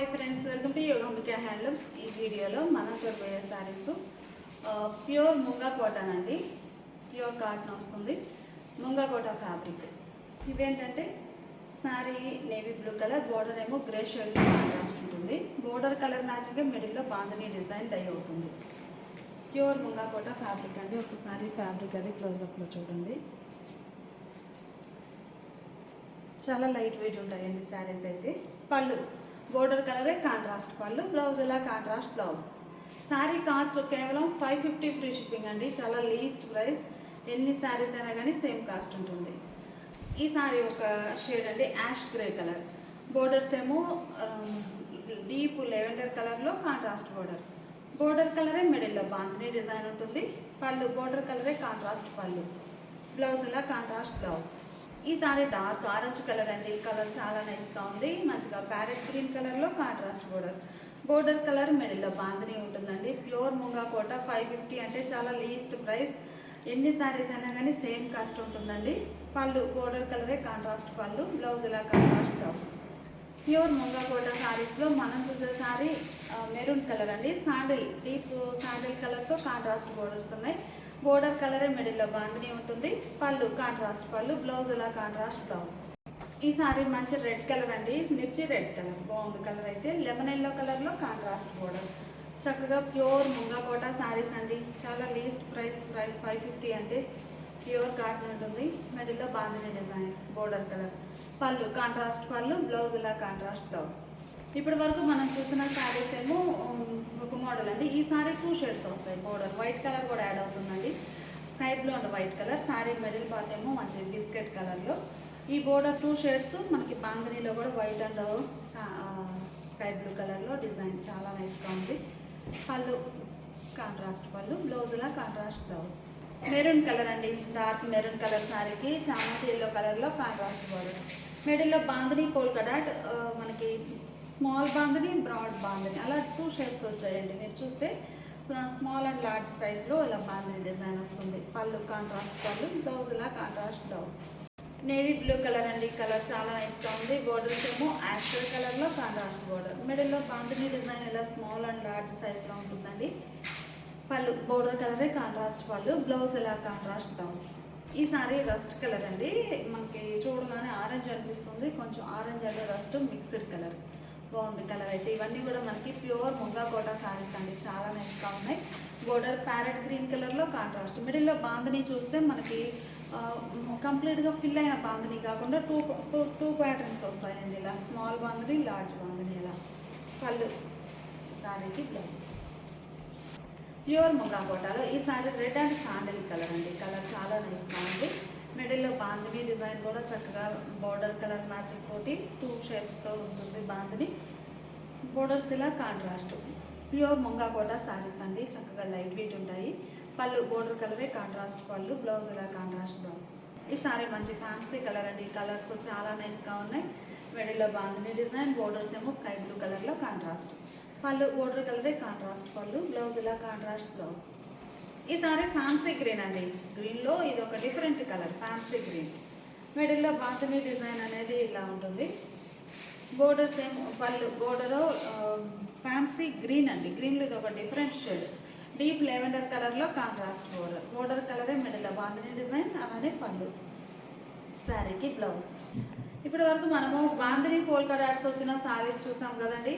Hi friends, welcome to Yogambika handlooms. ఈ వీడియోలో మనం చూడబోయే శారీస్ ప్యూర్ ముంగా కాటన్ అండి. ప్యూర్ కాటన్ వస్తుంది, ముంగా కాటన్ ఫ్యాబ్రిక్. ఇవేంటంటే sari navy blue colour, border ఏమో గ్రే షేడ్లో కాంట్రాస్ట్ ఉంటుంది. బోర్డర్ కలర్ మ్యాచింగ్గా మిడిల్లో బాంధనీ డిజైన్ డై అవుతుంది. ప్యూర్ ముంగా కాటన్ ఫ్యాబ్రిక్ అండి. ఒకసారి ఫ్యాబ్రిక్ అది క్లోజప్లో చూడండి. చాలా లైట్ వెయిట్ ఉంటాయండి శారీస్ అయితే. పళ్ళు బోర్డర్ కలరే కాంట్రాస్ట్ పళ్ళు, బ్లౌజ్ ఇలా కాంట్రాస్ట్ బ్లౌజ్. శారీ కాస్ట్ కేవలం 550 ఫ్రీ షిప్పింగ్ అండి. చాలా లీస్ట్ ప్రైస్. ఎన్ని శారీస్ అయినా కానీ సేమ్ కాస్ట్ ఉంటుంది. ఈ శారీ ఒక షేడ్ అండి, యాష్ గ్రే కలర్. బోర్డర్స్ ఏమో డీప్ లెవెండర్ కలర్లో కాంట్రాస్ట్ బోర్డర్. బోర్డర్ కలరే మిడిల్లో బాంధనీ డిజైన్ ఉంటుంది. పళ్ళు బోర్డర్ కలరే కాంట్రాస్ట్ పళ్ళు, బ్లౌజ్ ఇలా కాంట్రాస్ట్ బ్లౌజ్. ఈ సారీ డార్క్ ఆరెంజ్ కలర్ అండి. కలర్ చాలా నైస్గా ఉంది. మంచిగా ప్యారెట్ గ్రీన్ కలర్లో కాంట్రాస్ట్ బోర్డర్. బోర్డర్ కలర్ మిడిల్లో బాంధనీ ఉంటుందండి. ప్యూర్ ముంగా కోట 550 అంటే చాలా లీస్ట్ ప్రైస్. ఎన్ని శారీస్ అయినా కానీ సేమ్ కాస్ట్ ఉంటుందండి. పళ్ళు బోర్డర్ కలరే కాంట్రాస్ట్ పళ్ళు, బ్లౌజ్ ఇలా కాంట్రాస్ట్ బ్లౌజ్. ప్యూర్ ముంగా కోట శారీస్లో మనం చూసే శారీ మెరూన్ కలర్ అండి. శాండిల్ డీప్ శాండిల్ కలర్తో కాంట్రాస్ట్ బోర్డర్స్ ఉన్నాయి. బోర్డర్ కలరే మిడిల్లో బాంధనీ ఉంటుంది. పళ్ళు కాంట్రాస్ట్ పళ్ళు, బ్లౌజ్ ఇలా కాంట్రాస్ట్ బ్లౌజ్. ఈ సారీ మంచి రెడ్ కలర్ అండి, మిర్చి రెడ్ కలర్. బాగుంది కలర్ అయితే. లెమన్ ఎల్లో కలర్లో కాంట్రాస్ట్ బోర్డర్. చక్కగా ప్యూర్ ముంగా కోట శారీస్ అండి. చాలా లీస్ట్ ప్రైస్ 550 అంటే ప్యూర్ కాటన్ ఉంటుంది. మిడిల్లో బాంధనీ డిజైన్, బోర్డర్ కలర్. పళ్ళు కాంట్రాస్ట్ పళ్ళు, బ్లౌజ్ ఇలా కాంట్రాస్ట్ బ్లౌజ్. ఇప్పటి వరకు మనం చూసిన శారీస్ ఏమో ఒక మోడల్ అండి. ఈ శారీ 2 షేడ్స్ వస్తాయి. బోర్డర్ వైట్ కలర్ కూడా యాడ్ అవుతుందండి. Sky blue and white colour. Sari middle part ఏమో మంచి బిస్కెట్ కలర్లో. ఈ బోర్డర్ 2 షేడ్స్ మనకి బాంధనీలో కూడా వైట్ అండ్ స్కై బ్లూ కలర్లో డిజైన్ చాలా నైస్గా ఉంది. పళ్ళు కాంట్రాస్ట్ పళ్ళు, బ్లౌజ్ ఇలా కాంట్రాస్ట్ బ్లౌజ్. మెరూన్ కలర్ అండి, డార్క్ మెరూన్ కలర్ శారీకి చామంతి ఎల్లో కలర్లో కాంట్రాస్ట్ బోర్డర్. మిడిల్లో బాంధనీ పోల్కా డాట్, మనకి స్మాల్ బాంధనీ, బ్రాడ్ బాంధనీ, అలా 2 షేడ్స్ వచ్చాయండి. మీరు చూస్తే స్మాల్ అండ్ లార్జ్ సైజ్లో ఇలా బాంధనీ డిజైన్ వస్తుంది. పళ్ళు కాంట్రాస్ట్ పళ్ళు, బ్లౌజ్ ఇలా contrast blouse. Navy blue colour అండి. కలర్ చాలా నైస్గా ఉంది. బోర్డర్స్ ఏమో యాష్ కలర్లో కాంట్రాస్ట్ బోర్డర్. మిడిల్లో బాంధనీ డిజైన్ ఇలా స్మాల్ అండ్ లార్జ్ సైజ్లో ఉంటుందండి. పళ్ళు బోర్డర్ కలరే కాంట్రాస్ట్ పళ్ళు, బ్లౌజ్ ఇలా కాంట్రాస్ట్ బ్లౌజ్. ఈ సారీ రస్ట్ కలర్ అండి. మనకి చూడగానే ఆరెంజ్ అనిపిస్తుంది. కొంచెం orange and rust mixed colour. బాగుంది కలర్ అయితే. ఇవన్నీ కూడా మనకి ప్యూర్ ముంగా కోట శారీస్ అండి. చాలా నైస్గా ఉన్నాయి. బోర్డర్ ప్యారెట్ గ్రీన్ కలర్లో కాంట్రాస్ట్. మిడిల్లో బాంధనీ చూస్తే మనకి కంప్లీట్గా ఫిల్ అయిన బాంధనీ కాకుండా టూ ప్యాటర్న్స్ వస్తాయండి. ఇలా స్మాల్ బాంధనీ, లార్జ్ బాంధనీ ఇలా. పళ్ళు శారీకి బ్లౌజ్. ప్యూర్ ముంగా కోటాలో ఈ sari red and sandal colour అండి. కలర్ చాలా నైస్గా ఉంది. మిడిల్లో బాంధనీ డిజైన్ కూడా చక్కగా బోర్డర్ కలర్ మ్యాచింగ్ తోటి 2 షేప్స్తో ఉంటుంది బాంధనీ. బోర్డర్స్ ఇలా కాంట్రాస్ట్. ప్యూర్ ముంగా కోట శారీస్ అండి. చక్కగా లైట్ వెయిట్ ఉంటాయి. పళ్ళు బోర్డర్ కలరే కాంట్రాస్ట్ పళ్ళు, బ్లౌజ్ ఇలా కాంట్రాస్ట్ బ్లౌజ్. ఈ శారీ మంచి ఫ్యాన్సీ కలర్ అండి. కలర్స్ చాలా నైస్గా ఉన్నాయి. మిడిల్లో బాంధనీ డిజైన్, బోర్డర్స్ ఏమో స్కై బ్లూ కలర్లో కాంట్రాస్ట్. పళ్ళు బోర్డర్ కలరే కాంట్రాస్ట్ పళ్ళు, బ్లౌజ్ ఇలా కాంట్రాస్ట్ బ్లౌజ్. ఈ సారీ ఫ్యాన్సీ గ్రీన్ అండి. గ్రీన్లో ఇది ఒక డిఫరెంట్ కలర్, ఫ్యాన్సీ గ్రీన్. మిడిల్లో బాంధనీ డిజైన్ అనేది ఇలా ఉంటుంది. బోర్డర్స్ ఏమో పళ్ళు బోర్డరు ఫ్యాన్సీ గ్రీన్ అండి. గ్రీన్లో ఇది ఒక డిఫరెంట్ షేడ్. డీప్ లెవెండర్ కలర్లో కాంట్రాస్ట్ బోర్డర్. బోర్డర్ కలరే మిడిల్లో బాంధనీ డిజైన్, అలానే పళ్ళు. శారీకి బ్లౌజ్. ఇప్పటి వరకు మనము బాంధనీ పోల్కా డాట్స్ వచ్చిన శారీస్ చూసాం కదండి.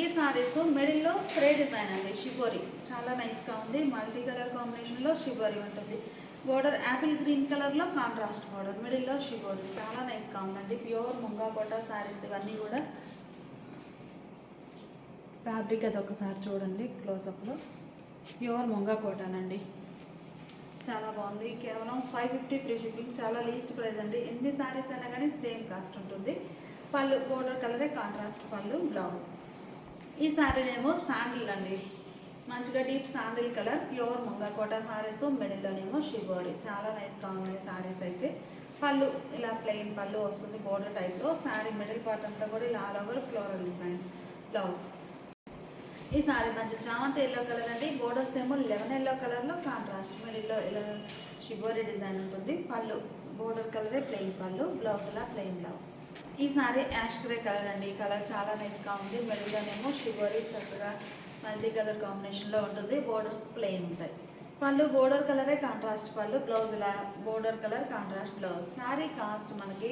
ఈ శారీస్ మిడిల్లో స్ప్రే డిజైన్ అండి, షిబోరి. చాలా నైస్గా ఉంది. మల్టీ కలర్ కాంబినేషన్లో షిబోరి ఉంటుంది. బోర్డర్ యాపిల్ గ్రీన్ కలర్లో కాంట్రాస్ట్ బోర్డర్, మిడిల్లో షిబోరి. చాలా నైస్గా ఉందండి. ప్యూర్ ముంగా కోట శారీస్ ఇవన్నీ కూడా. ఫ్యాబ్రిక్ అది ఒకసారి చూడండి క్లోజప్లో. ప్యూర్ ముంగా కోటానండి. చాలా బాగుంది. కేవలం 550 ఫ్రీ షిప్పింగ్. చాలా లీస్ట్ ప్రైస్ అండి. ఎన్ని శారీస్ అయినా కానీ సేమ్ కాస్ట్ ఉంటుంది. పళ్ళు బోర్డర్ కలరే కాంట్రాస్ట్ పళ్ళు, బ్లౌజ్. ఈ శారీ ఏమో శాండిల్ అండి. మంచిగా deep sandal colour, pure Munga Kota saris. మిడిల్లోనేమో షిబోరి. చాలా నైస్గా ఉన్నాయి శారీస్ అయితే. పళ్ళు ఇలా ప్లెయిన్ పళ్ళు వస్తుంది బోర్డర్ టైప్లో. శారీ మిడిల్ పార్ట్ అంతా కూడా ఇలా all over floral design, blouse. ఈ శారీ మంచి చామంతి ఎల్లో కలర్ అండి. బోర్డర్స్ ఏమో లెమన్ ఎల్లో కలర్లో కాంట్రాస్ట్. మిడిల్లో ఇలా షిబోరి డిజైన్ ఉంటుంది. పళ్ళు బోర్డర్ కలరే ప్లెయిన్ పళ్ళు, బ్లౌజ్ ఇలా ప్లెయిన్ బ్లౌజ్. ఈ సారీ యాష్ గ్రే కలర్ అండి. ఈ కలర్ చాలా నైస్గా ఉంది. మెరుగానేమో షివరీ చక్కగా మల్టీ కలర్ కాంబినేషన్లో ఉంటుంది. బోర్డర్స్ ప్లెయిన్ ఉంటాయి. పళ్ళు బోర్డర్ కలరే కాంట్రాస్ట్ పళ్ళు, బ్లౌజ్ ఇలా border colour contrast blouse. Sari cost మనకి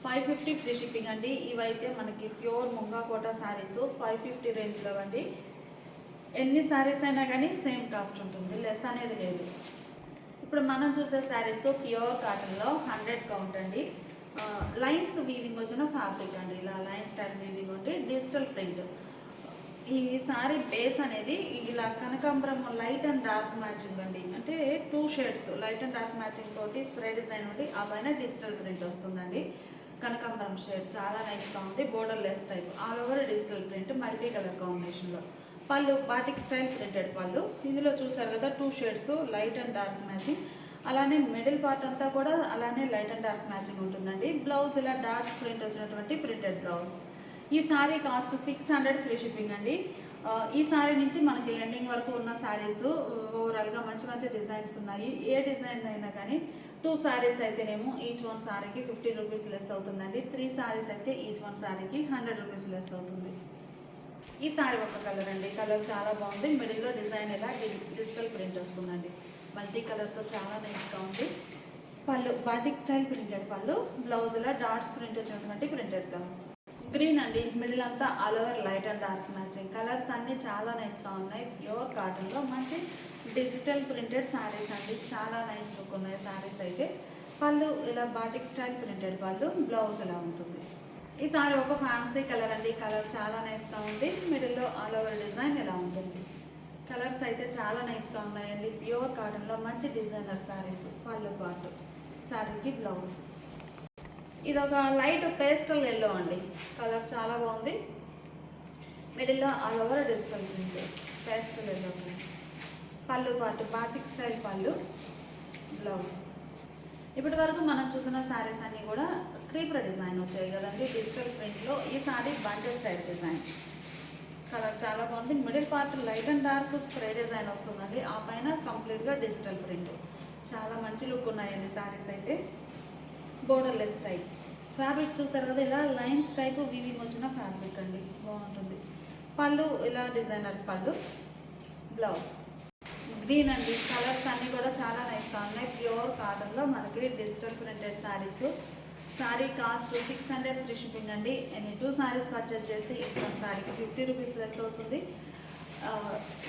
550 ఫ్రీ షిప్పింగ్ అండి. ఇవైతే మనకి ప్యూర్ ముంగా కోటా శారీస్ 550 రేంజ్లో అండి. ఎన్ని శారీస్ అయినా కానీ సేమ్ కాస్ట్ ఉంటుంది, లెస్ అనేది లేదు. ఇప్పుడు మనం చూసే శారీస్ ప్యూర్ కాటన్లో 100 కౌంట్ అండి. లైన్స్ వీవింగ్ వచ్చిన ఫ్యాబ్రిక్ అండి. ఇలా లైన్ స్టైల్ వీవింగ్ ఉంటే డిజిటల్ ప్రింట్. ఈ సారీ బేస్ అనేది ఇలా కనకాంబరం లైట్ అండ్ డార్క్ మ్యాచింగ్ అండి. అంటే 2 shades light and dark matching తోటి స్ప్రే డిజైన్ ఉండి ఆ పైన డిజిటల్ ప్రింట్ వస్తుందండి. కనకాంబరం షేడ్ చాలా నైస్గా ఉంది. Border less type all over digital print multi colour కాంబినేషన్లో. పళ్ళు బాటిక్ స్టైల్ ప్రింటెడ్ పళ్ళు. ఇందులో చూసారు కదా 2 shades light and dark matching. అలానే మిడిల్ పార్ట్ అంతా కూడా అలానే లైట్ అండ్ డార్క్ మ్యాచింగ్ ఉంటుందండి. బ్లౌజ్ ఇలా డార్క్ ప్రింట్ వచ్చినటువంటి ప్రింటెడ్ బ్లౌజ్. ఈ సారీ కాస్ట్ 600 ఫ్రీ షిప్పింగ్ అండి. ఈ సారీ నుంచి మనకి ఎండింగ్ వరకు ఉన్న శారీస్ ఓవరాల్గా మంచి మంచి డిజైన్స్ ఉన్నాయి. ఏ డిజైన్ అయినా కానీ 2 శారీస్ అయితేనేమో ఈచ్ వన్ శారీకి 50 రూపీస్ లెస్ అవుతుందండి. 3 శారీస్ అయితే ఈచ్ వన్ శారీకి 100 రూపీస్ లెస్ అవుతుంది. ఈ సారీ ఒక కలర్ అండి. కలర్ చాలా బాగుంది. మిడిల్లో డిజైన్ ఇలా డిజిటల్ ప్రింట్ వస్తుందండి. మల్టీ కలర్తో చాలా నైస్గా ఉంది. పళ్ళు బాతిక్ స్టైల్ ప్రింటెడ్ పళ్ళు, బ్లౌజ్ ఇలా డాట్స్ ప్రింట్ వచ్చినటువంటి ప్రింటెడ్ బ్లౌజ్. గ్రీన్ అండి. మిడిల్ అంతా all over light and dark matching. Colours అన్నీ చాలా నైస్గా ఉన్నాయి. ప్యూర్ కాటన్లో మంచి డిజిటల్ ప్రింటెడ్ శారీస్ అండి. చాలా నైస్ లుక్ ఉన్నాయి శారీస్ అయితే. పళ్ళు ఇలా బాతిక్ స్టైల్ ప్రింటెడ్ పళ్ళు, బ్లౌజ్ ఇలా ఉంటుంది. ఈ సారీ ఒక ఫ్యాన్సీ కలర్ అండి. కలర్ చాలా నైస్గా ఉంది. మిడిల్లో ఆల్ ఓవర్ డిజైన్ ఇలా ఉంటుంది. కలర్స్ అయితే చాలా నైస్గా ఉన్నాయండి. ప్యూర్ కాటన్లో మంచి డిజైనర్ శారీస్. పళ్ళు పాటు శారీకి బ్లౌజ్. ఇది ఒక లైట్ పేస్టల్ ఎల్లో అండి. కలర్ చాలా బాగుంది. మిడిల్లో all over digital print pastel yellow. పళ్ళు పాటు బాటిక్ స్టైల్ పళ్ళు, బ్లౌజ్. ఇప్పటి వరకు మనం చూసిన శారీస్ అన్నీ కూడా క్రీపర్ డిజైన్ వచ్చాయి కదండి డిజిటల్ ప్రింట్లో. ఈ sorry bunches style design. Colour చాలా బాగుంది. Middle part light and dark spray design వస్తుందండి. ఆ పైన కంప్లీట్గా డిజిటల్ ప్రింట్. చాలా మంచి లుక్ ఉన్నాయండి శారీస్ అయితే. బోర్డర్ లెస్ టైప్ ఫ్యాబ్రిక్ చూసారు కదా, ఇలా లైన్స్ టైప్ వీవింగ్ వచ్చిన ఫ్యాబ్రిక్ అండి. బాగుంటుంది. పళ్ళు ఇలా డిజైనర్ పళ్ళు, బ్లౌజ్. గ్రీన్ అండి. కలర్స్ అన్నీ కూడా చాలా నైస్గా ఉన్నాయి. ప్యూర్ కాటన్లో మనకి digital printed saris. Sari cost 600 free shipping అండి. ఎనీ 2 శారీస్ పర్చేస్ చేస్తే ఈచ్ వన్ శారీకి 50 రూపీస్ లెస్ అవుతుంది.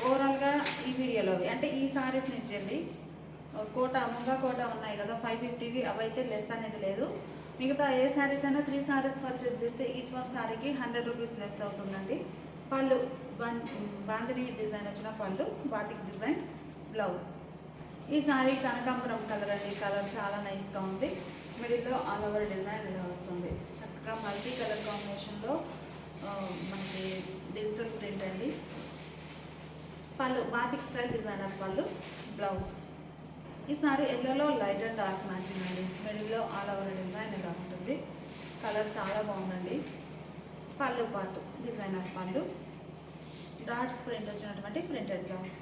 ఓవరాల్గా ఈ వీడియోలో అంటే ఈ శారీస్ నుంచి అండి కోట ముంగా కోట ఉన్నాయి కదా 550వి, అవైతే లెస్ అనేది లేదు. మిగతా ఏ శారీస్ అయినా 3 శారీస్ పర్చేస్ చేస్తే ఈచ్ వన్ శారీకి 100 రూపీస్ లెస్ అవుతుందండి. పళ్ళు బాందిని డిజైన్ వచ్చిన పళ్ళు, బాతిక్ డిజైన్, బ్లౌజ్. ఈ సారీ కనకాంబరం కలర్ అండి. కలర్ చాలా నైస్గా ఉంది. మిడిల్లో ఆల్ ఓవర్ డిజైన్ ఇలా వస్తుంది. చక్కగా మల్టీ కలర్ కాంబినేషన్లో మనకి డిజిటల్ ప్రింట్ అండి. పళ్ళు బాతిక్ స్టైల్ డిజైనర్ పళ్ళు, బ్లౌజ్. ఈ సారీ ఎల్లోలో లైట్ అండ్ డార్క్ మ్యాచింగ్ అండి. మిడిల్లో ఆల్ ఓవర్ డిజైన్ ఇలా ఉంటుంది. కలర్ చాలా బాగుందండి. పళ్ళు పాటు డిజైనర్ పళ్ళు, డాట్స్ ప్రింట్ వచ్చినటువంటి ప్రింటెడ్ బ్లౌజ్.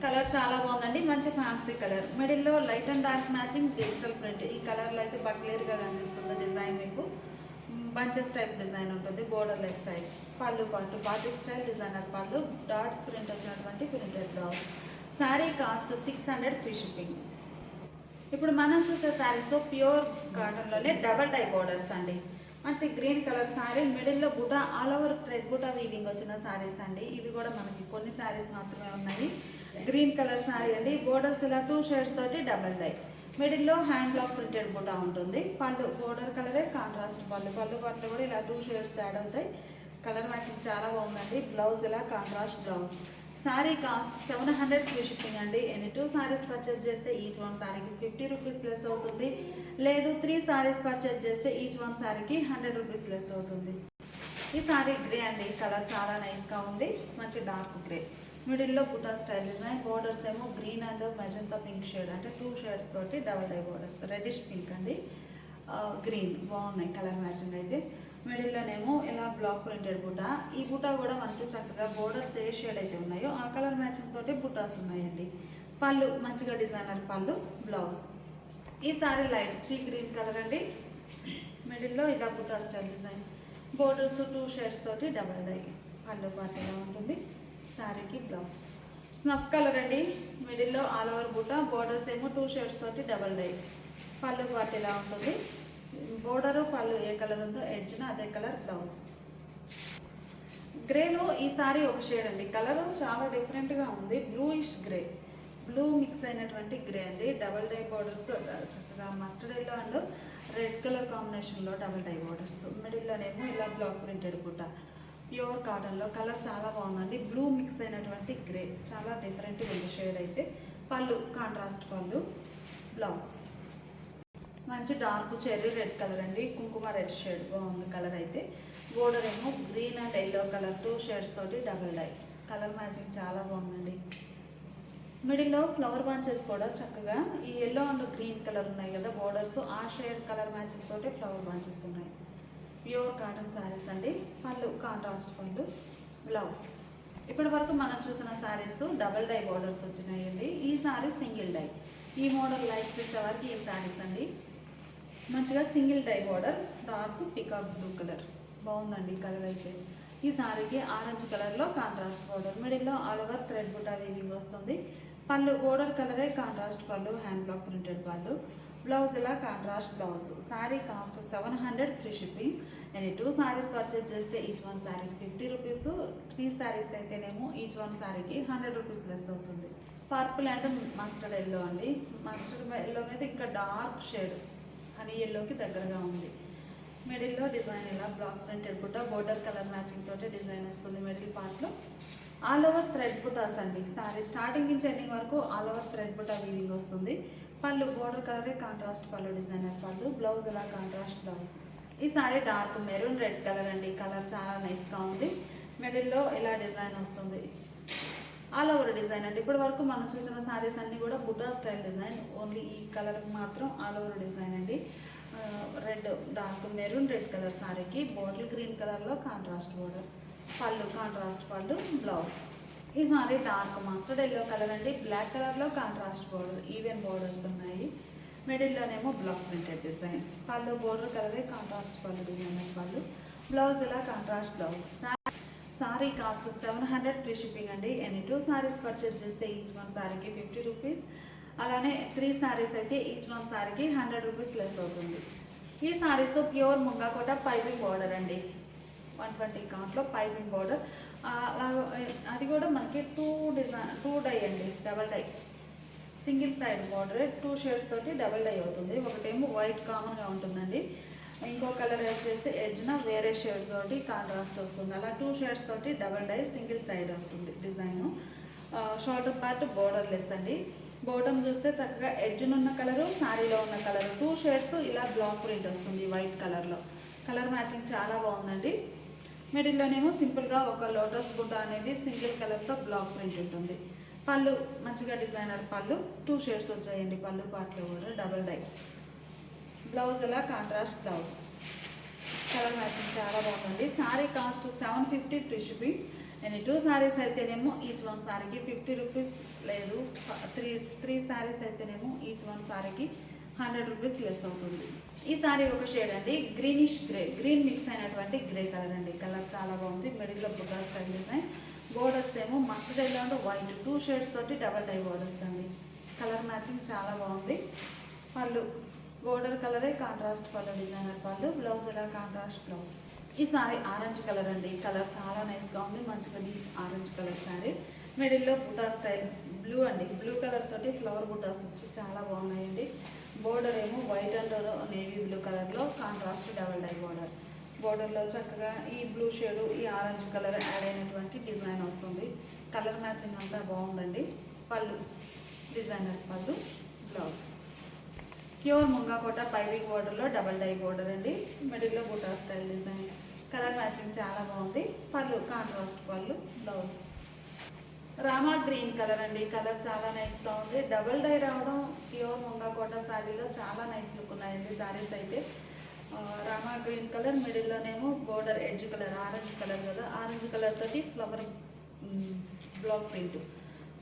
కలర్ చాలా బాగుందండి. మంచి ఫ్యాన్సీ కలర్. మిడిల్లో light and dark matching digital print. ఈ కలర్లో అయితే బాగా క్లియర్గా కనిపిస్తుంది డిజైన్. మీకు బంచెస్ టైప్ డిజైన్ ఉంటుంది. Borderless type. పళ్ళు పాటు batik style designer pallu, dots print వచ్చినటువంటి printed blouse. Sari cost 600 free shipping. ఇప్పుడు మనం చూసే శారీస్ ప్యూర్ కాటన్లోనే డబల్ టైప్ బోర్డర్స్ అండి. మంచి గ్రీన్ కలర్ శారీ. మిడిల్లో బుటా ఆల్ ఓవర్ థ్రెడ్ బుటా వీవింగ్ వచ్చిన శారీస్ అండి. ఇవి కూడా మనకి కొన్ని శారీస్ మాత్రమే ఉన్నాయి. గ్రీన్ కలర్ శారీ అండి. బోర్డర్స్ ఇలా 2 షేడ్స్ తోటి డబల్ టైప్. మిడిల్లో హ్యాండ్ బ్లాక్ ప్రింటెడ్ బుటా ఉంటుంది. పళ్ళు బోర్డర్ కలరే కాంట్రాస్ట్ పళ్ళు. పళ్ళు పళ్ళు కూడా ఇలా 2 షేడ్స్ యాడ్ అవుతాయి. కలర్ మ్యాచింగ్ చాలా బాగుందండి. బ్లౌజ్ ఇలా contrast blouse. Sari cost 700 free shipping అండి. ఎనీ 2 శారీస్ పర్చేస్ చేస్తే ఈచ్ వన్ శారీకి 50 రూపీస్ లెస్ అవుతుంది. లేదు 3 శారీస్ పర్చేస్ చేస్తే ఈచ్ వన్ శారీకి 100 రూపీస్ లెస్ అవుతుంది. ఈ శారీ గ్రే అండి. కలర్ చాలా నైస్గా ఉంది. మంచి డార్క్ గ్రే. మిడిల్లో బుటా స్టైల్ డిజైన్. బోర్డర్స్ ఏమో green and magenta pink shade, అంటే 2 షేడ్స్ తోటి double die borders. Reddish pink అండి, గ్రీన్ బాగున్నాయి కలర్ మ్యాచింగ్ అయితే. మిడిల్లోనేమో ఇలా బ్లాక్ ప్రింటెడ్ బుటా. ఈ బుటా కూడా మనకి చక్కగా బోర్డర్స్ ఏ షేడ్ అయితే ఉన్నాయో ఆ కలర్ మ్యాచింగ్ తోటి బుటాస్ ఉన్నాయండి. పళ్ళు మంచిగా డిజైనర్ పళ్ళు, బ్లౌజ్. ఈ sari light sea green colour అండి. మిడిల్లో ఇలా బుటా స్టైల్ డిజైన్, బోర్డర్స్ 2 షేడ్స్ తోటి డబల్ డై. పళ్ళు పార్టీలా ఉంటుంది. శారీకి బ్లౌజ్ స్నఫ్ కలర్ అండి. మిడిల్లో ఆల్ ఓవర్ బుటా, బోర్డర్స్ ఏమో 2 షేడ్స్ తోటి డబల్ డై. పళ్ళు పార్టీలా ఉంటుంది. బోర్డరు పళ్ళు ఏ కలర్ ఉందో ఎడ్జ్న అదే కలర్ బ్లౌజ్. గ్రేలో ఈ సారీ ఒక షేడ్ అండి. కలర్ చాలా డిఫరెంట్గా ఉంది. బ్లూయిష్ గ్రే, బ్లూ మిక్స్ అయినటువంటి గ్రే అండి. డబల్ డై బోర్డర్స్తో చక్కగా mustard yellow and red colour కాంబినేషన్లో డబల్ డై బోర్డర్స్. మిడిల్లోనేమో ఇలా బ్లాక్ ప్రింటెడ్ బుట్ట, ప్యూర్ కాటన్లో. కలర్ చాలా బాగుందండి. బ్లూ మిక్స్ అయినటువంటి గ్రే, చాలా డిఫరెంట్గా ఉంది షేడ్ అయితే. పళ్ళు కాంట్రాస్ట్ పళ్ళు, బ్లౌజ్ మంచి డార్క్ చెర్రీ రెడ్ కలర్ అండి. కుంకుమ రెడ్ షేడ్ బాగుంది కలర్ అయితే. బోర్డర్ ఏమో green and yellow colour 2 shades తోటి డబల్ డై. కలర్ మ్యాచింగ్ చాలా బాగుందండి. మిడిల్లో ఫ్లవర్ బంచెస్ కూడా చక్కగా ఈ ఎల్లో అండ్ గ్రీన్ కలర్ ఉన్నాయి కదా బోర్డర్స్, ఆ షేడ్ కలర్ మ్యాచింగ్ తోటి ఫ్లవర్ బంచెస్ ఉన్నాయి. ప్యూర్ కాటన్ శారీస్ అండి. పళ్ళు కాంట్రాస్ట్ పళ్ళు, బ్లౌజ్. ఇప్పటి వరకు మనం చూసిన శారీస్ డబల్ డై బోర్డర్స్ వచ్చినాయండి. ఈ శారీ సింగిల్ డై. ఈ మోడల్ లైక్ చేసే వారికి ఈ శారీస్ అండి. మంచిగా single dye border, dark peacock blue colour బాగుందండి కలర్ అయితే. ఈ శారీకి ఆరెంజ్ కలర్లో కాంట్రాస్ట్ బోర్డర్, మిడిల్లో ఆల్ ఓవర్ థ్రెడ్ బుటా వీవింగ్ వస్తుంది. పళ్ళు బోర్డర్ కలరే కాంట్రాస్ట్ పళ్ళు, హ్యాండ్ బ్లాక్ ప్రింటెడ్ పళ్ళు, బ్లౌజ్ ఇలా contrast blouse. Sari cost 700 free shipping. నేను 2 శారీస్ పర్చేజ్ చేస్తే ఈచ్ వన్ శారీకి 50 రూపీస్, 3 శారీస్ అయితేనేమో ఈచ్ వన్ శారీకి 100 రూపీస్ లెస్ అవుతుంది. పర్పుల్ అండ్ మస్టర్డ్ ఎల్లో అండి. మస్టర్డ్ ఎల్లో మీద ఇంకా డార్క్ షేడ్ హనీ ఎల్లోకి దగ్గరగా ఉంది. మిడిల్లో డిజైన్ ఇలా బ్లాక్ ప్రింటెడ్ బుట్ట, బోర్డర్ కలర్ మ్యాచింగ్ తోటి డిజైన్ వస్తుంది. మిడిల్ పార్ట్లో ఆల్ ఓవర్ థ్రెడ్ బుటాస్ అండి. సారీ స్టార్టింగ్ నుంచి ఎండింగ్ వరకు ఆల్ ఓవర్ థ్రెడ్ బుటా వీవింగ్ వస్తుంది. పళ్ళు బోర్డర్ కలరే కాంట్రాస్ట్ పళ్ళు, డిజైనర్ పళ్ళు, బ్లౌజ్ ఇలా కాంట్రాస్ట్ బ్లౌజ్. ఈ sorry dark maroon red colour అండి. కలర్ చాలా నైస్గా ఉంది. మిడిల్లో ఇలా డిజైన్ వస్తుంది. ఆల్ ఓవర్ డిజైన్ అండి. ఇప్పటి వరకు మనం చూసిన శారీస్ అన్నీ కూడా బుటా స్టైల్ డిజైన్, ఓన్లీ ఈ కలర్ మాత్రం ఆల్ ఓవర్ డిజైన్ అండి. Red dark maroon red colour శారీకి బాటిల్ గ్రీన్ కలర్లో కాంట్రాస్ట్ బోర్డర్, పళ్ళు కాంట్రాస్ట్ పళ్ళు, బ్లౌజ్. ఈ sorry dark mustard yellow colour అండి. బ్లాక్ కలర్లో కాంట్రాస్ట్ బోర్డర్, ఈవెన్ బోర్డర్స్ ఉన్నాయి. మిడిల్లోనేమో బ్లాక్ ప్రింటెడ్ డిజైన్. పళ్ళు బోర్డర్ కలరే కాంట్రాస్ట్ పళ్ళు, డిజైనర్ పళ్ళు, బ్లౌజ్ ఇలా contrast blouse. Sorry cost 700 free shipping అండి. ఎనీ 2 శారీస్ పర్చేజ్ చేస్తే ఈచ్ వన్ శారీకి 50 రూపీస్. అలానే 3 శారీస్ అయితే ఈచ్ వన్ శారీకి 100 రూపీస్ లెస్ అవుతుంది. ఈ saris pure Munga Kota piping border అండి. 120 కౌంట్లో పైపింగ్ బోర్డర్. అది కూడా మనకి 2 డై అండి, double dye. Single side border 2 shades తోటి డబల్ డై అవుతుంది. ఒకటేమో వైట్ కామన్గా ఉంటుందండి, ఇంకో కలర్ వచ్చేసి ఎడ్జ్న వేరే షేడ్ తోటి కాంట్రాస్ట్ వస్తుంది. అలా 2 షేడ్స్ తోటి డబల్ డై సింగిల్ సైడ్ అవుతుంది design. Shoulder part border less అండి. బాటమ్ చూస్తే చక్కగా ఎడ్జ్నున్న కలరు, శారీలో ఉన్న కలరు 2 షేడ్స్ ఇలా బ్లాక్ ప్రింట్ వస్తుంది వైట్ కలర్లో. కలర్ మ్యాచింగ్ చాలా బాగుందండి. మిడిల్లోనేమో సింపుల్గా ఒక లోటస్ బుట్ట అనేది సింగిల్ కలర్తో బ్లాక్ ప్రింట్ ఉంటుంది. పళ్ళు మంచిగా డిజైనర్ పళ్ళు, 2 షేడ్స్ వచ్చాయండి పళ్ళు పార్ట్లో కూడా డబల్ డై. బ్లౌజ్ ఇలా కాంట్రాస్ట్ బ్లౌజ్. కలర్ మ్యాచింగ్ చాలా బాగుందండి. Sari cost 750 free shipping. నేను 2 శారీస్ అయితేనేమో ఈచ్ వన్ శారీకి 50 రూపీస్, లేదు 3 శారీస్ అయితేనేమో ఈచ్ వన్ శారీకి 100 రూపీస్ లెస్ అవుతుంది. ఈ శారీ ఒక షేడ్ అండి, గ్రీనిష్ గ్రే, గ్రీన్ మిక్స్ అయినటువంటి గ్రే కలర్ అండి. కలర్ చాలా బాగుంది. మిడిల్లో బుటా స్టైల్ డిజైన్. బోర్డర్స్ ఏమో mustard yellow and white 2 shades తోటి డబల్ డై బోర్డర్స్ అండి. కలర్ మ్యాచింగ్ చాలా బాగుంది. పళ్ళు బోర్డర్ కలరే కాంట్రాస్ట్ పళ్ళు, డిజైనర్ పళ్ళు, బ్లౌజ్ ఇలా కాంట్రాస్ట్ బ్లౌజ్. ఈ సారీ ఆరెంజ్ కలర్ అండి. కలర్ చాలా నైస్గా ఉంది. మంచిగా డీప్ ఆరెంజ్ కలర్ శారీ. మిడిల్లో బుటా స్టైల్ బ్లూ అండి. బ్లూ కలర్ తోటి ఫ్లవర్ బుటాస్ వచ్చి చాలా బాగున్నాయండి. బోర్డర్ ఏమో వైట్ అండ్ నేవీ బ్లూ కలర్లో కాంట్రాస్ట్ డబల్ డై బోర్డర్. బోర్డర్లో చక్కగా ఈ బ్లూ షేడు, ఈ ఆరెంజ్ కలర్ యాడ్ అయినటువంటి డిజైన్ వస్తుంది. కలర్ మ్యాచింగ్ అంతా బాగుందండి. పళ్ళు డిజైనర్ పళ్ళు, బ్లౌజ్. ప్యూర్ ముంగాకోట పైవింగ్ బోర్డర్లో డబల్ డై బోర్డర్ అండి. మిడిల్లో buta style design. Colour matching చాలా బాగుంది. Pallu contrast pallu, blouse. Rama green colour అండి. కలర్ చాలా నైస్గా ఉంది. డబల్ డై రావడం ప్యూర్ ముంగాకోట శారీలో చాలా నైస్ లుక్ ఉన్నాయండి శారీస్ అయితే. రామా గ్రీన్ కలర్, మిడిల్లోనేమో border edge colour orange colour కదా, ఆరెంజ్ కలర్ తోటి ఫ్లవర్ బ్లాక్ ప్రింట్.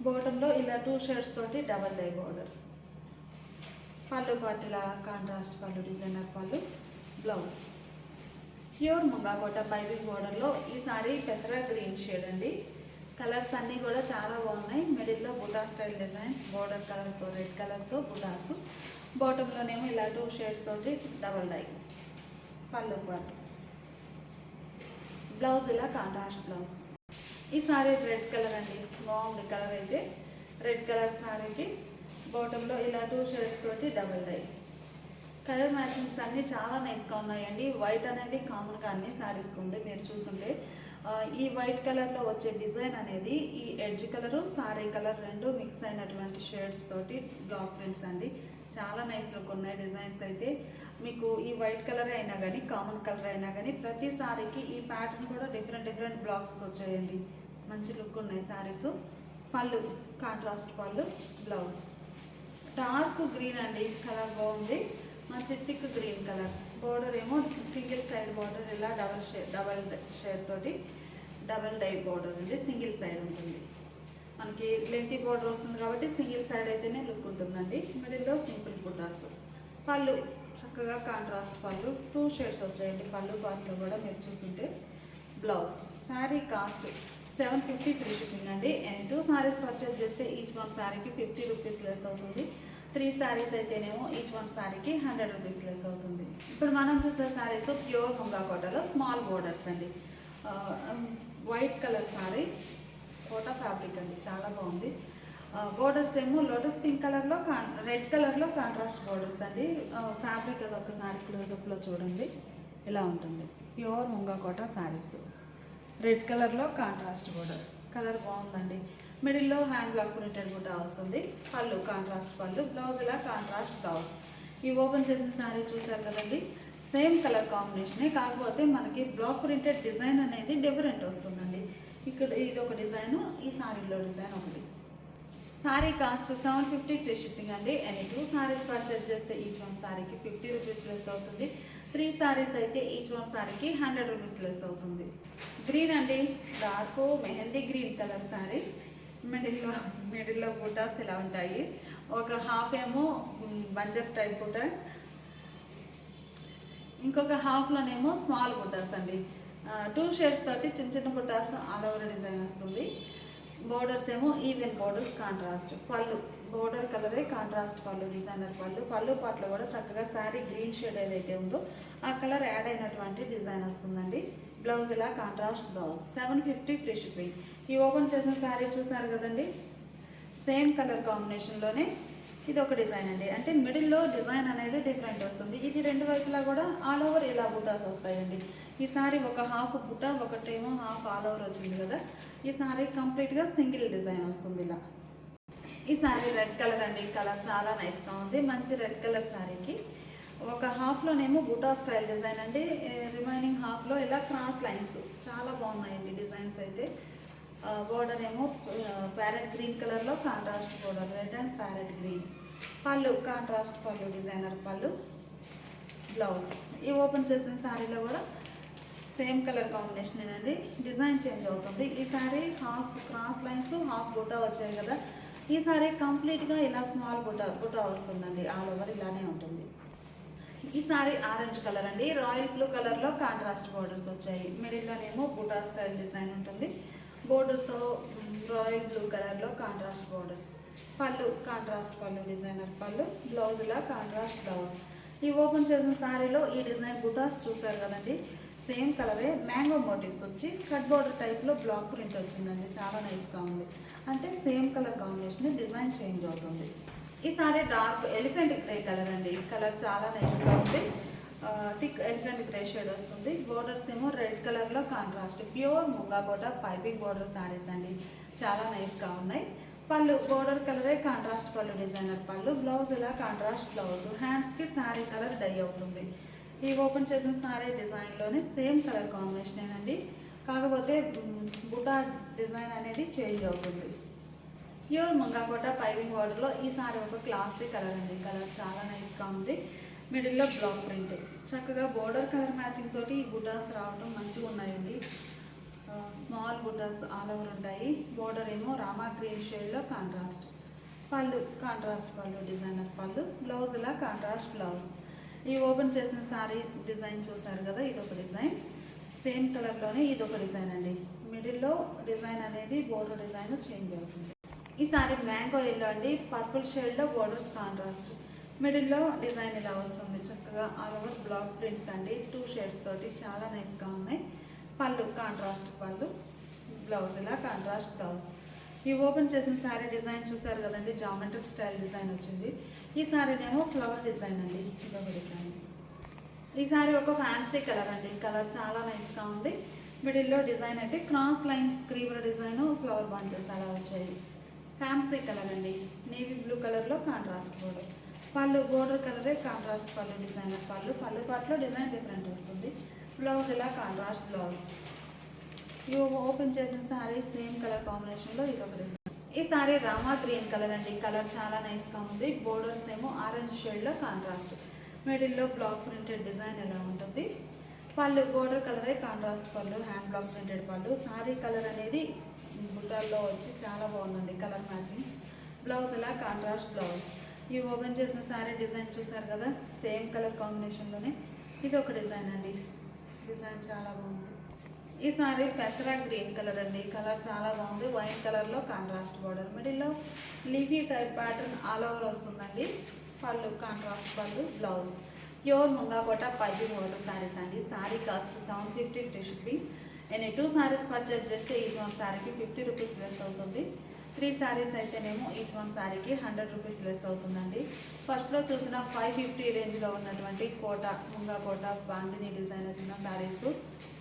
బాటంలో ఇలా 2 షేడ్స్ తోటి డబల్ డై బోర్డర్. పళ్ళు పార్టీలా కాంట్రాస్ట్ పళ్ళు, డిజైనర్ పళ్ళు, బ్లౌజ్. ప్యూర్ ముంగాకోట పైపింగ్ బోర్డర్లో ఈ సారీ పెసరా గ్రీన్ షేడ్ అండి. కలర్స్ అన్నీ కూడా చాలా బాగున్నాయి. మిడిల్లో బుటా స్టైల్ డిజైన్, బోర్డర్ కలర్తో రెడ్ కలర్తో బుటాసు, బాటంలోనేమో ఇలా 2 షేడ్స్ తోటి డబల్ డై. పళ్ళు పాటు, బ్లౌజ్ ఇలా కాంట్రాస్ట్ బ్లౌజ్. ఈ సారీ రెడ్ కలర్ అండి, బాగుంది కలర్ అయితే. రెడ్ కలర్ సారీకి బాటంలో ఇలా 2 షేడ్స్ తోటి డబల్ డై. కలర్ మ్యాచింగ్స్ అన్నీ చాలా నైస్గా ఉన్నాయండి. వైట్ అనేది కామన్గా అన్ని శారీస్కి ఉంది. మీరు చూసుంటే ఈ వైట్ కలర్లో వచ్చే డిజైన్ అనేది ఈ ఎడ్జ్ కలరు సారీ కలర్ రెండు మిక్స్ అయినటువంటి షేడ్స్ తోటి బ్లాక్ ప్రింట్స్ అండి. చాలా నైస్ లుక్ ఉన్నాయి డిజైన్స్ అయితే. మీకు ఈ వైట్ కలర్ అయినా కానీ కామన్ కలర్ అయినా కానీ ప్రతి సారీకి ఈ ప్యాటర్న్ కూడా డిఫరెంట్ బ్లాక్స్ వచ్చాయండి. మంచి లుక్ ఉన్నాయి శారీస్. పళ్ళు contrast pallu, blouse dark green అండి, కలర్ బాగుంది. మంచి థిక్ గ్రీన్ కలర్. బోర్డర్ ఏమో సింగిల్ సైడ్ బోర్డర్ ఇలా డబల్ షేడ్ తోటి డబల్ డై బోర్డర్ అండి. సింగిల్ సైడ్ ఉంటుంది. మనకి లెంతీ బోర్డర్ వస్తుంది కాబట్టి సింగిల్ సైడ్ అయితేనే లుక్ ఉంటుందండి. మిడిల్లో సింపుల్ బుటాస్. పళ్ళు చక్కగా కాంట్రాస్ట్ పళ్ళు, 2 షేడ్స్ వచ్చాయండి పళ్ళు పార్ట్లో కూడా మీరు చూస్తుంటే. Blouse. Sari cost 750 free shipping అండి. అండ్ 2 సారీస్ పర్చేస్ చేస్తే ఈచ్ 1 శారీకి 50 రూపీస్ లెస్ అవుతుంది. 3 శారీస్ అయితేనేమో ఈచ్ 1 శారీకి 100 రూపీస్ లెస్ అవుతుంది. ఇప్పుడు మనం చూసే శారీస్ ప్యూర్ ముంగాకోటలో స్మాల్ బోర్డర్స్ అండి. White colour sari, Kota fabric అండి, చాలా బాగుంది. బోర్డర్స్ ఏమో లోటస్ పింక్ కలర్లో రెడ్ కలర్లో కాంట్రాస్ట్ బోర్డర్స్ అండి. ఫ్యాబ్రిక్ అది ఒకసారి క్లోజప్లో చూడండి, ఇలా ఉంటుంది. ప్యూర్ ముంగాకోట శారీస్. రెడ్ కలర్లో కాంట్రాస్ట్ బోర్డర్, కలర్ బాగుందండి. మిడిల్లో హ్యాండ్ బ్లాక్ ప్రింటెడ్ బుట్ట వస్తుంది. పళ్ళు కాంట్రాస్ట్ పళ్ళు, బ్లౌజ్ ఇలా కాంట్రాస్ట్ బ్లౌజ్. ఈ ఓపెన్ చేసిన శారీ చూసారు కదండి, సేమ్ కలర్ కాంబినేషనే, కాకపోతే మనకి బ్లాక్ ప్రింటెడ్ డిజైన్ అనేది డిఫరెంట్ వస్తుందండి. ఇక్కడ ఇది ఒక డిజైన్, ఈ శారీలో డిజైన్ ఒకటి. శారీ కాస్ట్ 750 ఫ్రీ షిప్పింగ్ అండి. అండ్ 2 సారీస్ పర్చేజ్ చేస్తే ఈచ్ 1 శారీకి 50 రూపీస్ లెస్ అవుతుంది. 3 సారీస్ అయితే ఈచ్ 1 శారీకి 100 రూపీస్ లెస్ అవుతుంది. గ్రీన్ అండి, dark mehndi green colour sari. మిడిల్లో బుటాస్ ఇలా ఉంటాయి. ఒక హాఫ్ ఏమో బంచెస్ టైప్ బుట్ట, ఇంకొక హాఫ్లోనేమో స్మాల్ బుటాస్ అండి. 2 షేడ్స్ తోటి చిన్న బుటాస్ ఆల్ ఓవర్ డిజైన్ వస్తుంది. బోర్డర్స్ ఏమో ఈవెన్ బోర్డర్స్ కాంట్రాస్ట్. పళ్ళు బోర్డర్ కలరే కాంట్రాస్ట్ పళ్ళు, డిజైనర్ పళ్ళు. పళ్ళు పాటలో కూడా చక్కగా శారీ గ్రీన్ షేడ్ ఏదైతే ఉందో ఆ కలర్ యాడ్ అయినటువంటి డిజైన్ వస్తుందండి. బ్లౌజ్ ఇలా కాంట్రాస్ట్ బ్లౌజ్. 750 free shipping. ఈ ఓపెన్ చేసిన శారీ చూసారు కదండి, సేమ్ కలర్ కాంబినేషన్లోనే ఇది ఒక డిజైన్ అండి. అంటే మిడిల్లో డిజైన్ అనేది డిఫరెంట్ వస్తుంది. ఇది 2 వైపులా కూడా ఆల్ ఓవర్ ఇలా బుటాస్ వస్తాయండి. ఈ సారీ ఒక హాఫ్ బుట్ట, ఒకటేమో హాఫ్ ఆల్ ఓవర్ వచ్చింది కదా. ఈ సారీ కంప్లీట్గా సింగిల్ డిజైన్ వస్తుంది ఇలా. ఈ సారీ రెడ్ కలర్ అండి, కలర్ చాలా నైస్గా ఉంది. మంచి రెడ్ కలర్ సారీకి ఒక హాఫ్లోనేమో బుటా స్టైల్ డిజైన్ అండి, రిమైనింగ్ హాఫ్లో ఇలా క్రాస్ లైన్స్ చాలా బాగున్నాయండి డిజైన్స్ అయితే. బోర్డర్ ఏమో ప్యారెట్ గ్రీన్ కలర్లో contrast border, red and parrot green. పళ్ళు కాంట్రాస్ట్ పళ్ళు, డిజైనర్ పళ్ళు, బ్లౌజ్. ఈ ఓపెన్ చేసిన శారీలో కూడా సేమ్ కలర్ కాంబినేషన్ అండి, డిజైన్ చేంజ్ అవుతుంది. ఈ sari half cross lines, half బుటా వచ్చాయి కదా. ఈ శారీ కంప్లీట్గా ఇలా స్మాల్ బుటా వస్తుందండి, ఆల్ ఓవర్ ఇలానే ఉంటుంది. ఈ సారీ ఆరెంజ్ కలర్ అండి, రాయల్ బ్లూ కలర్లో కాంట్రాస్ట్ బోర్డర్స్ వచ్చాయి. మిడిల్లోనేమో బుటా స్టైల్ డిజైన్ ఉంటుంది. బోర్డర్స్ రాయల్ బ్లూ కలర్లో కాంట్రాస్ట్ బోర్డర్స్. పళ్ళు కాంట్రాస్ట్ పళ్ళు, డిజైనర్ పళ్ళు, బ్లౌజ్ ఇలా కాంట్రాస్ట్ బ్లౌజ్. ఈ ఓపెన్ చేసిన శారీలో ఈ డిజైన్ బుటాస్ చూసారు కదండి, సేమ్ కలరే మ్యాంగో మోటివ్స్ వచ్చి స్కర్ట్ బోర్డర్ టైప్లో బ్లాక్ ప్రింట్ వచ్చిందండి, చాలా నైస్గా ఉంది. అంటే same colour combination, design change అవుతుంది. ఈ sorry dark elephant grey colour అండి, కలర్ చాలా నైస్గా ఉంది. థిక్ ఎలిఫెంట్ గ్రే షేడ్ వస్తుంది. బోర్డర్స్ ఏమో రెడ్ కలర్లో contrast. Pure Munga Kota piping border saris అండి, చాలా నైస్గా ఉన్నాయి. పళ్ళు బోర్డర్ కలరే కాంట్రాస్ట్ పళ్ళు, డిజైనర్ పళ్ళు, బ్లౌజ్ ఇలా కాంట్రాస్ట్ బ్లౌజ్. హ్యాండ్స్కి శారీ కలర్ డై అవుతుంది. ఈ ఓపెన్ చేసిన శారీ డిజైన్లోనే సేమ్ కలర్ కాంబినేషన్ అండి, కాకపోతే బుటా డిజైన్ అనేది చేంజ్ అవుతుంది. ప్యూర్ ముంగాకోట పైపింగ్ బోర్డర్లో ఈ సారీ ఒక క్లాసీ కలర్ అండి, కలర్ చాలా నైస్గా ఉంది. మిడిల్లో బ్లాక్ ప్రింట్, చక్కగా బోర్డర్ కలర్ మ్యాచింగ్ తోటి ఈ బుటాస్ రావడం మంచిగా ఉన్నాయండి. స్మాల్ బుటాస్ ఆల్ ఓవర్ ఉంటాయి. బోర్డర్ ఏమో రామా గ్రీన్ షేడ్లో కాంట్రాస్ట్. పళ్ళు కాంట్రాస్ట్ పళ్ళు, డిజైనర్ పళ్ళు, బ్లౌజ్ ఇలా కాంట్రాస్ట్ బ్లౌజ్. ఈ ఓపెన్ చేసిన శారీ డిజైన్ చూసారు కదా, ఇది ఒక డిజైన్. సేమ్ కలర్లోనే ఇది ఒక డిజైన్ అండి. మిడిల్లో డిజైన్ అనేది బోర్డర్ డిజైన్ చేంజ్ అవుతుంది. ఈ శారీ మ్యాంగో ఎల్లో అండి, పర్పుల్ షేడ్లో బోర్డర్స్ కాంట్రాస్ట్. మిడిల్లో డిజైన్ ఇలా వస్తుంది, చక్కగా ఆల్ ఓవర్ బ్లాక్ ప్రింట్స్ అండి, 2 షేడ్స్ తోటి చాలా నైస్గా ఉన్నాయి. పళ్ళు కాంట్రాస్ట్ పళ్ళు, బ్లౌజ్ ఇలా కాంట్రాస్ట్ బ్లౌజ్. ఈ ఓపెన్ చేసిన శారీ డిజైన్ చూసారు కదండి, జామెట్రిక్ స్టైల్ డిజైన్ వచ్చింది. ఈ శారీనేమో ఫ్లవర్ డిజైన్ అండి, ఇదొక డిజైన్. ఈ శారీ ఒక ఫ్యాన్సీ కలర్ అండి, కలర్ చాలా నైస్గా ఉంది. మిడిల్లో డిజైన్ అయితే cross lines creeper design, flower bunches అలా వచ్చాయి. ఫ్యాన్సీ కలర్ అండి, నేవీ బ్లూ కలర్లో కాంట్రాస్ట్ బోర్డర్. పళ్ళు బోర్డర్ కలరే కాంట్రాస్ట్ పళ్ళు డిజైనర్ పళ్ళు. పళ్ళు పాటలో డిజైన్ డిఫరెంట్ వస్తుంది. బ్లౌజ్ ఇలా కాంట్రాస్ట్ బ్లౌజ్. ఇవి ఓపెన్ చేసిన శారీ సేమ్ కలర్ కాంబినేషన్లో ఇదొక డిజైన్. ఈ శారీ రామా గ్రీన్ కలర్ అండి, కలర్ చాలా నైస్గా ఉంది. బోర్డర్స్ ఏమో ఆరెంజ్ షేడ్లో కాంట్రాస్ట్. మిడిల్లో బ్లాక్ ప్రింటెడ్ డిజైన్ ఎలా ఉంటుంది. పళ్ళు బోర్డర్ కలరే కాంట్రాస్ట్ పళ్ళు, హ్యాండ్ బ్లాక్ ప్రింటెడ్ పళ్ళు. శారీ కలర్ అనేది బుట్టాల్లో వచ్చి చాలా బాగుందండి, కలర్ మ్యాచింగ్. బ్లౌజ్ ఇలా కాంట్రాస్ట్ బ్లౌజ్. ఈ ఓపెన్ చేసిన శారీ డిజైన్ చూసారు కదా, సేమ్ కలర్ కాంబినేషన్లోనే ఇది ఒక డిజైన్ అండి, డిజైన్ చాలా బాగుంది. ఈ శారీ పెసరా గ్రీన్ కలర్ అండి, కలర్ చాలా బాగుంది. వైట్ కలర్లో కాంట్రాస్ట్ బోర్డర్, మిడిల్లో leafy type pattern all over వస్తుందండి. పళ్ళు contrast pallu, blouse. Pure Munga కోట పైకి బోర్డర్ శారీస్ అండి. Sari cost 750 free shipping. నేను 2 శారీస్ పర్చేజ్ చేస్తే ఈచ్ వన్ శారీకి 50 రూపీస్ లెస్ అవుతుంది. 3 శారీస్ అయితేనేమో ఈచ్ వన్ శారీకి 100 రూపీస్ లెస్ అవుతుందండి. ఫస్ట్లో చూసిన 550 రేంజ్లో ఉన్నటువంటి కోట ముంగా కోట బాందిని డిజైన్ వచ్చిన శారీస్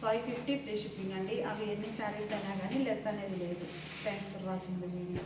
550 ఫ్రీ షిప్పింగ్ అండి. అవి ఎన్ని శారీస్ అయినా కానీ లెస్ అనేది లేదు. Thanks for watching the video.